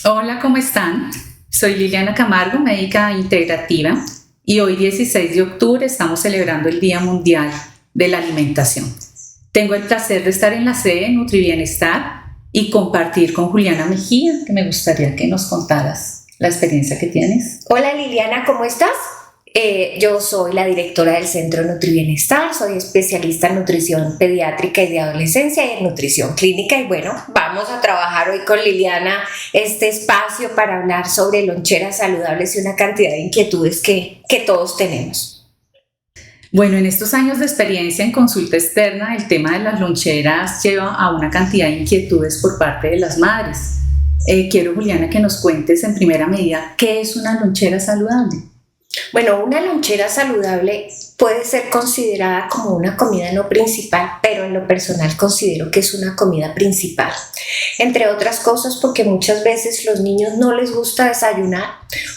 Hola, ¿cómo están? Soy Liliana Camargo, médica integrativa, y hoy 16 de octubre estamos celebrando el Día Mundial de la Alimentación. Tengo el placer de estar en la sede de Nutribienestar y compartir con Juliana Mejía, que me gustaría que nos contaras la experiencia que tienes. Hola Liliana, ¿cómo estás? Yo soy la directora del Centro Nutribienestar, soy especialista en nutrición pediátrica y de adolescencia y en nutrición clínica y bueno, vamos a trabajar hoy con Liliana este espacio para hablar sobre loncheras saludables y una cantidad de inquietudes que todos tenemos. Bueno, en estos años de experiencia en consulta externa, el tema de las loncheras lleva a una cantidad de inquietudes por parte de las madres. Quiero, Juliana, que nos cuentes en primera medida qué es una lonchera saludable. Bueno, una lonchera saludable puede ser considerada como una comida no principal, pero en lo personal considero que es una comida principal. Entre otras cosas porque muchas veces los niños no les gusta desayunar,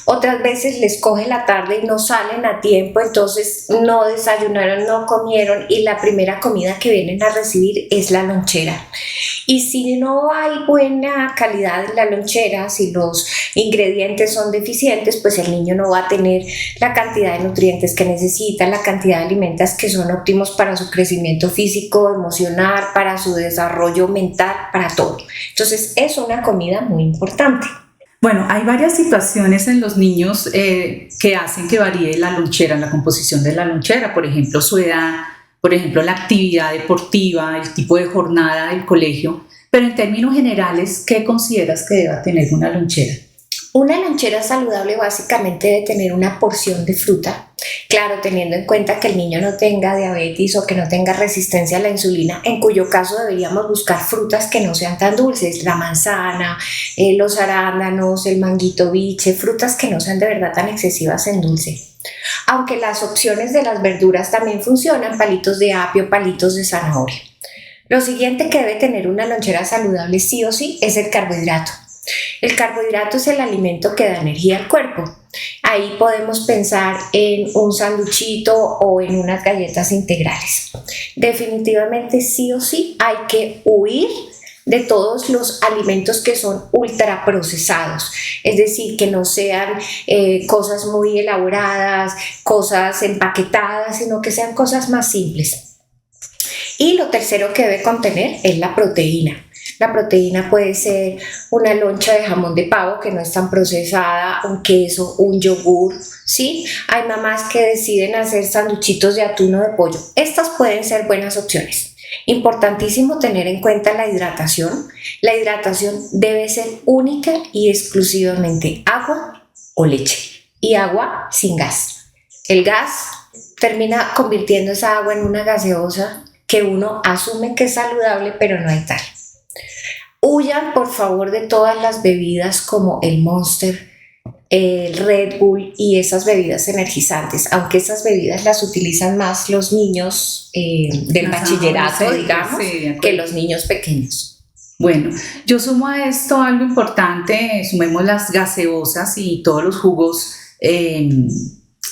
otras veces les coge la tarde y no salen a tiempo, entonces no desayunaron, no comieron y la primera comida que vienen a recibir es la lonchera. Y si no hay buena calidad en la lonchera, si los ingredientes son deficientes, pues el niño no va a tener la cantidad de nutrientes que necesita, la cantidad de alimentos que son óptimos para su crecimiento físico, emocional, para su desarrollo mental, para todo. Entonces es una comida muy importante. Bueno, hay varias situaciones en los niños que hacen que varíe la lonchera, la composición de la lonchera, por ejemplo, su edad, por ejemplo, la actividad deportiva, el tipo de jornada del colegio, pero en términos generales, ¿qué consideras que deba tener una lonchera? Una lonchera saludable básicamente debe tener una porción de fruta, claro, teniendo en cuenta que el niño no tenga diabetes o que no tenga resistencia a la insulina, en cuyo caso deberíamos buscar frutas que no sean tan dulces, la manzana, los arándanos, el manguito biche, frutas que no sean de verdad tan excesivas en dulce. Aunque las opciones de las verduras también funcionan, palitos de apio, palitos de zanahoria. Lo siguiente que debe tener una lonchera saludable sí o sí es el carbohidrato. El carbohidrato es el alimento que da energía al cuerpo. Ahí podemos pensar en un sanduchito o en unas galletas integrales. Definitivamente sí o sí hay que huir de todos los alimentos que son ultraprocesados, es decir, que no sean cosas muy elaboradas, cosas empaquetadas, sino que sean cosas más simples. Y lo tercero que debe contener es la proteína. La proteína puede ser una loncha de jamón de pavo que no es tan procesada, un queso, un yogur, ¿sí? Hay mamás que deciden hacer sanduchitos de atún o de pollo. Estas pueden ser buenas opciones. Importantísimo tener en cuenta la hidratación. La hidratación debe ser única y exclusivamente agua o leche. Y agua sin gas. El gas termina convirtiendo esa agua en una gaseosa que uno asume que es saludable, pero no hay tal. Huyan por favor de todas las bebidas como el Monster, el Red Bull y esas bebidas energizantes, aunque esas bebidas las utilizan más los niños del bachillerato, digamos, Sí, que los niños pequeños. bueno, yo sumo a esto algo importante, sumemos las gaseosas y todos los jugos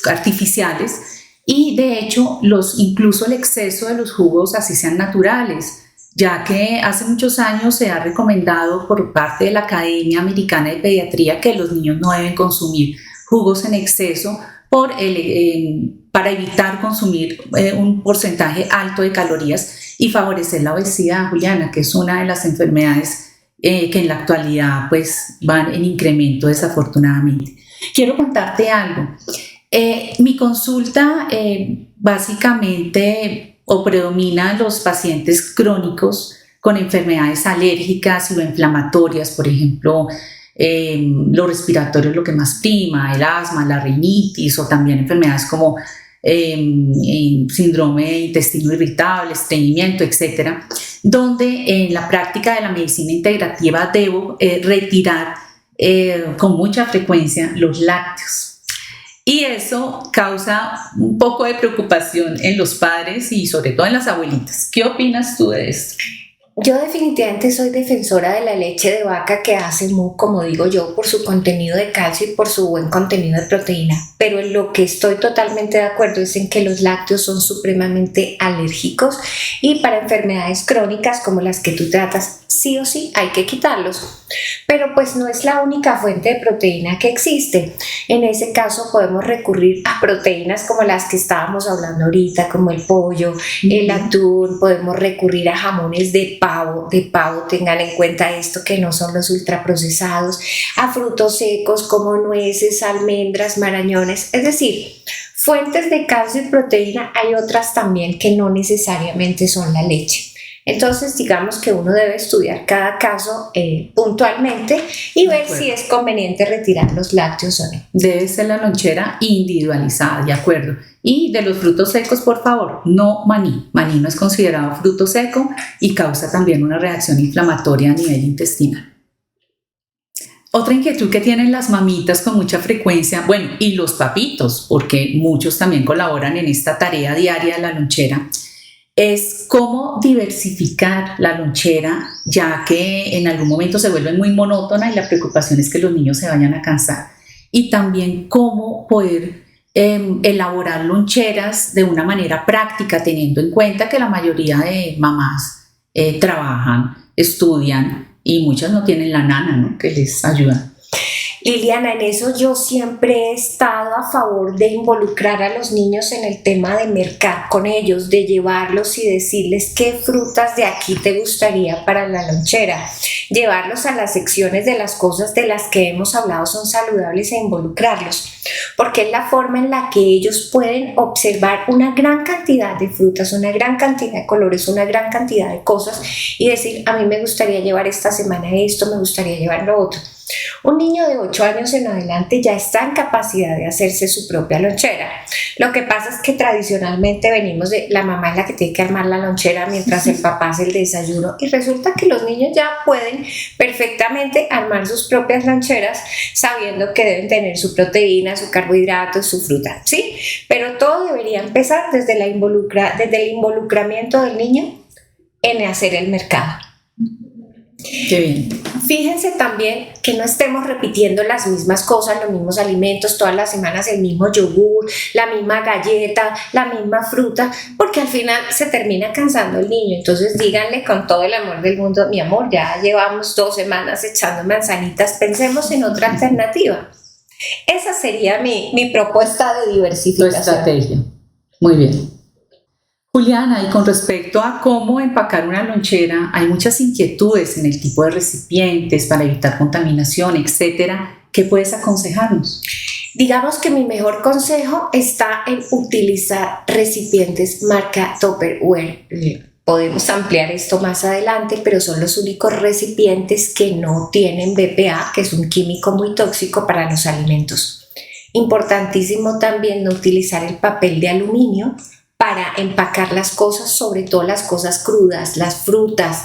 artificiales y de hecho incluso el exceso de los jugos así sean naturales, ya que hace muchos años se ha recomendado por parte de la Academia Americana de Pediatría que los niños no deben consumir jugos en exceso para evitar consumir un porcentaje alto de calorías y favorecer la obesidad, Juliana, que es una de las enfermedades que en la actualidad pues van en incremento desafortunadamente. Quiero contarte algo. Mi consulta básicamente o predomina los pacientes crónicos con enfermedades alérgicas o inflamatorias, por ejemplo, lo respiratorio es lo que más prima, el asma, la rinitis o también enfermedades como síndrome de intestino irritable, estreñimiento, etcétera, donde en la práctica de la medicina integrativa debo retirar con mucha frecuencia los lácteos. Y eso causa un poco de preocupación en los padres y sobre todo en las abuelitas. ¿Qué opinas tú de esto? Yo definitivamente soy defensora de la leche de vaca que hace mu, como digo yo, por su contenido de calcio y por su buen contenido de proteína. Pero en lo que estoy totalmente de acuerdo es en que los lácteos son supremamente alérgicos y para enfermedades crónicas como las que tú tratas, sí o sí hay que quitarlos. Pero pues no es la única fuente de proteína que existe. En ese caso podemos recurrir a proteínas como las que estábamos hablando ahorita, como el pollo, el atún, podemos recurrir a jamones de pavo, tengan en cuenta esto que no son los ultraprocesados, a frutos secos como nueces, almendras, marañones, es decir, fuentes de calcio y proteína hay otras también que no necesariamente son la leche. Entonces, digamos que uno debe estudiar cada caso puntualmente y ver si es conveniente retirar los lácteos o no. Debe ser la lonchera individualizada, de acuerdo. Y de los frutos secos, por favor, no maní. Maní no es considerado fruto seco y causa también una reacción inflamatoria a nivel intestinal. Otra inquietud que tienen las mamitas con mucha frecuencia, bueno, y los papitos, porque muchos también colaboran en esta tarea diaria de la lonchera, es cómo diversificar la lonchera, ya que en algún momento se vuelve muy monótona y la preocupación es que los niños se vayan a cansar. Y también cómo poder elaborar loncheras de una manera práctica, teniendo en cuenta que la mayoría de mamás trabajan, estudian y muchas no tienen la nana, ¿no?, que les ayuda. Liliana, en eso yo siempre he estado a favor de involucrar a los niños en el tema de mercar con ellos, de llevarlos y decirles qué frutas de aquí te gustaría para la lonchera, llevarlos a las secciones de las cosas de las que hemos hablado son saludables e involucrarlos, porque es la forma en la que ellos pueden observar una gran cantidad de frutas, una gran cantidad de colores, una gran cantidad de cosas y decir, a mí me gustaría llevar esta semana esto, me gustaría llevar lo otro. Un niño de 8 años en adelante ya está en capacidad de hacerse su propia lonchera. Lo que pasa es que tradicionalmente venimos de la mamá es la que tiene que armar la lonchera mientras el papá hace el desayuno y resulta que los niños ya pueden perfectamente armar sus propias loncheras sabiendo que deben tener su proteína, su carbohidrato, su fruta, ¿sí? Pero todo debería empezar desde el involucramiento del niño en hacer el mercado. Qué bien. Fíjense también que no estemos repitiendo las mismas cosas, los mismos alimentos, todas las semanas el mismo yogur, la misma galleta, la misma fruta, porque al final se termina cansando el niño. Entonces díganle con todo el amor del mundo, mi amor, ya llevamos 2 semanas echando manzanitas, pensemos en otra alternativa. Esa sería mi propuesta de diversificación. Tu estrategia. Muy bien. Juliana, y con respecto a cómo empacar una lonchera, hay muchas inquietudes en el tipo de recipientes para evitar contaminación, etcétera. ¿Qué puedes aconsejarnos? Digamos que mi mejor consejo está en utilizar recipientes marca Tupperware. Podemos ampliar esto más adelante, pero son los únicos recipientes que no tienen BPA, que es un químico muy tóxico para los alimentos. Importantísimo también no utilizar el papel de aluminio para empacar las cosas, sobre todo las cosas crudas, las frutas.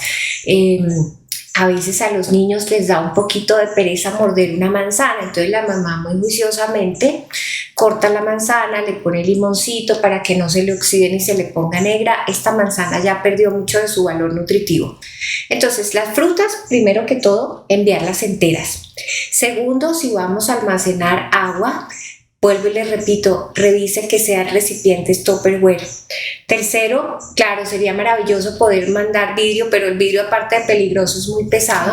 A veces a los niños les da un poquito de pereza morder una manzana, entonces la mamá muy juiciosamente corta la manzana, le pone limoncito para que no se le oxide ni se le ponga negra. Esta manzana ya perdió mucho de su valor nutritivo. Entonces las frutas, primero que todo, enviarlas enteras. Segundo, si vamos a almacenar agua, vuelvo y les repito, revise que sean recipientes Tupperware. Tercero, claro, sería maravilloso poder mandar vidrio, pero el vidrio aparte de peligroso es muy pesado.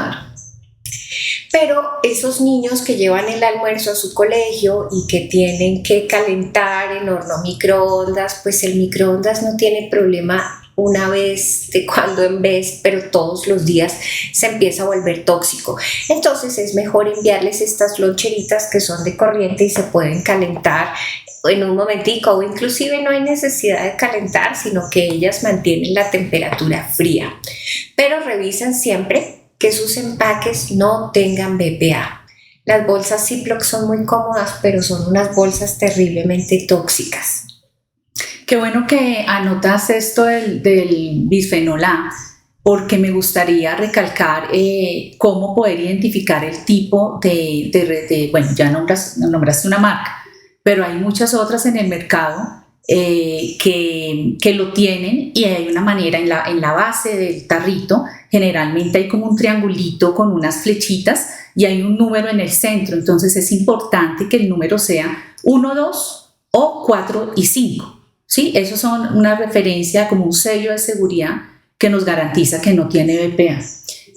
Pero esos niños que llevan el almuerzo a su colegio y que tienen que calentar en horno microondas, pues el microondas no tiene problema una vez de cuando en vez, pero todos los días se empieza a volver tóxico. Entonces es mejor enviarles estas loncheritas que son de corriente y se pueden calentar en un momentico, o inclusive no hay necesidad de calentar, sino que ellas mantienen la temperatura fría. Pero revisen siempre que sus empaques no tengan BPA. Las bolsas Ziploc son muy cómodas, pero son unas bolsas terriblemente tóxicas. Qué bueno que anotas esto del bisfenol A, porque me gustaría recalcar cómo poder identificar el tipo bueno, ya nombraste una marca, pero hay muchas otras en el mercado que lo tienen, y hay una manera en la base del tarrito, generalmente hay como un triangulito con unas flechitas y hay un número en el centro. Entonces es importante que el número sea 1, 2 o 4 y 5. ¿Sí? Esos son una referencia, como un sello de seguridad que nos garantiza que no tiene BPA.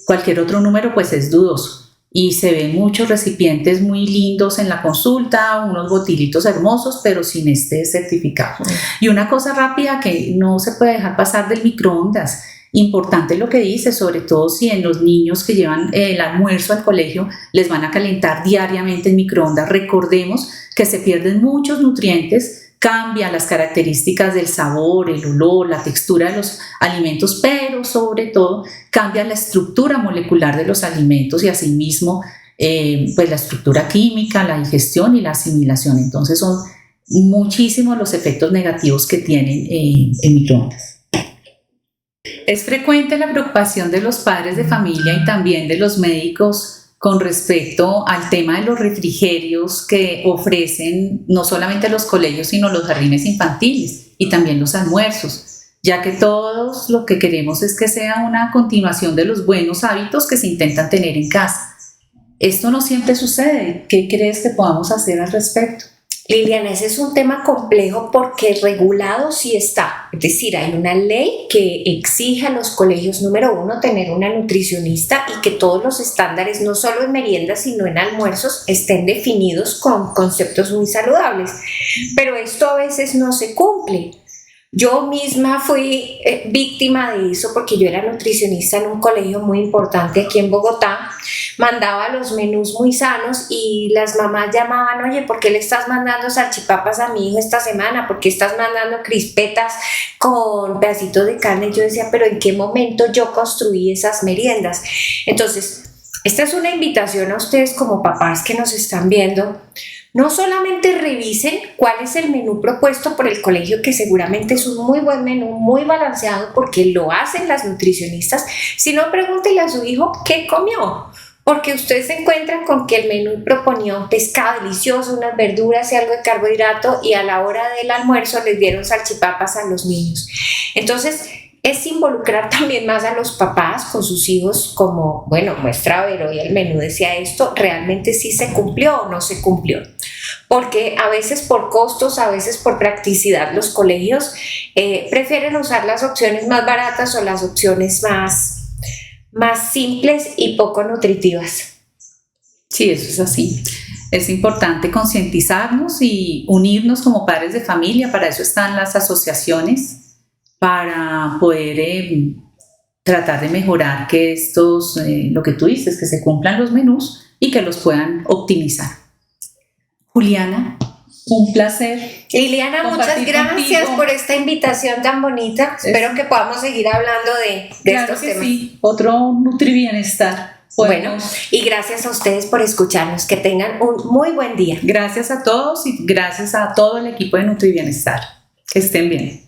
Cualquier otro número pues es dudoso. Y se ven muchos recipientes muy lindos en la consulta, unos botilitos hermosos, pero sin este certificado. Y una cosa rápida que no se puede dejar pasar del microondas. Importante lo que dice, sobre todo si en los niños que llevan el almuerzo al colegio les van a calentar diariamente en microondas. Recordemos que se pierden muchos nutrientes, cambia las características del sabor, el olor, la textura de los alimentos, pero sobre todo cambia la estructura molecular de los alimentos y asimismo pues la estructura química, la digestión y la asimilación. Entonces son muchísimos los efectos negativos que tienen en microondas. Es frecuente la preocupación de los padres de familia y también de los médicos con respecto al tema de los refrigerios que ofrecen no solamente los colegios, sino los jardines infantiles y también los almuerzos, ya que todos lo que queremos es que sea una continuación de los buenos hábitos que se intentan tener en casa. Esto no siempre sucede. ¿Qué crees que podamos hacer al respecto? Liliana, ese es un tema complejo porque regulado sí está. Es decir, hay una ley que exige a los colegios, número 1, tener una nutricionista y que todos los estándares, no solo en meriendas, sino en almuerzos, estén definidos con conceptos muy saludables. Pero esto a veces no se cumple. Yo misma fui víctima de eso porque yo era nutricionista en un colegio muy importante aquí en Bogotá. Mandaba los menús muy sanos y las mamás llamaban: oye, ¿por qué le estás mandando salchipapas a mi hijo esta semana? ¿Por qué estás mandando crispetas con pedacitos de carne? Yo decía, pero ¿en qué momento yo construí esas meriendas? Entonces, esta es una invitación a ustedes como papás que nos están viendo. No solamente revisen cuál es el menú propuesto por el colegio, que seguramente es un muy buen menú, muy balanceado porque lo hacen las nutricionistas, sino pregúntele a su hijo qué comió. Porque ustedes se encuentran con que el menú proponía un pescado delicioso, unas verduras y algo de carbohidrato, y a la hora del almuerzo les dieron salchipapas a los niños. Entonces, es involucrar también más a los papás con sus hijos, como, bueno, muestra a ver, hoy el menú decía esto, ¿realmente sí se cumplió o no se cumplió? Porque a veces por costos, a veces por practicidad, los colegios prefieren usar las opciones más baratas o las opciones más simples y poco nutritivas. Sí, eso es así. Es importante concientizarnos y unirnos como padres de familia. Para eso están las asociaciones, para poder tratar de mejorar que estos, lo que tú dices, que se cumplan los menús y que los puedan optimizar. Juliana, un placer. Liliana, muchas gracias contigo por esta invitación tan bonita. Espero que podamos seguir hablando de claro estos que temas. Sí, otro NutriBienestar. Bueno, y gracias a ustedes por escucharnos. Que tengan un muy buen día. Gracias a todos y gracias a todo el equipo de NutriBienestar. Que estén bien.